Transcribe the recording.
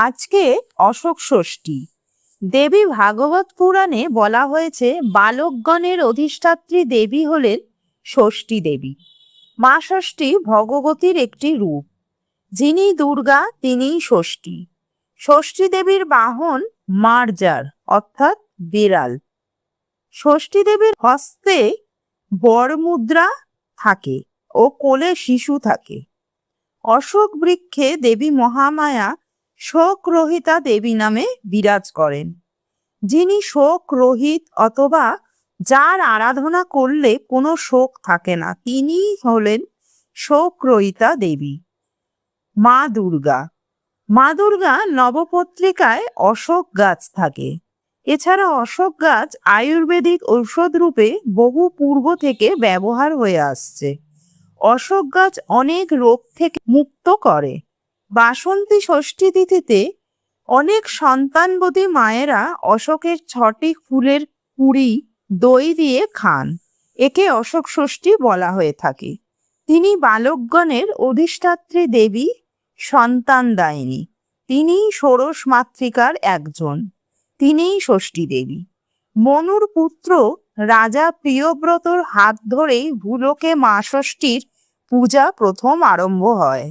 আজকে অশোক ষষ্ঠী। দেবী ভাগবত পুরাণে বলা হয়েছে বালকগণের অধিষ্ঠাত্রী দেবী হলেন ষষ্ঠী দেবী। মা ষষ্ঠী ভগবতীর একটি রূপ। যিনি দুর্গা তিনিই ষষ্ঠী। ষষ্ঠী দেবীর বাহন মার্জার অর্থাৎ বিড়াল। ষষ্ঠী দেবীর হস্তে বর মুদ্রা থাকে ও কোলে শিশু থাকে। অশোক বৃক্ষে দেবী মহামায়া শোক রহিতা দেবী নামে বিরাজ করেন। যিনি শোক রহিত অথবা যার আরাধনা করলে কোনো শোক থাকে না, তিনি হলেন শোক রহিতা দেবী। মা দুর্গা। মা দুর্গা নবপত্রিকায় অশোক গাছ থাকে। এছাড়া অশোক গাছ আয়ুর্বেদিক ঔষধ রূপে বহু পূর্ব থেকে ব্যবহার হয়ে আসছে। অশোক গাছ অনেক রোগ থেকে মুক্ত করে। বাসন্তী ষষ্ঠী তিথিতে অনেক সন্তানবতী মায়েরা অশোকের 6টি ফুলের কুঁড়ি দই দিয়ে খান। একে অশোক ষষ্ঠী বলা হয়ে থাকে। তিনি বালকগণের অধিষ্ঠাত্রী দেবী, সন্তানদায়িনী। তিনিই ষোড়শ মাতৃকার একজন। তিনিই ষষ্ঠী দেবী। মনুর পুত্র রাজা প্রিয়ব্রতর হাত ধরেই ভুলোকে মা ষষ্ঠীর পূজা প্রথম আরম্ভ হয়।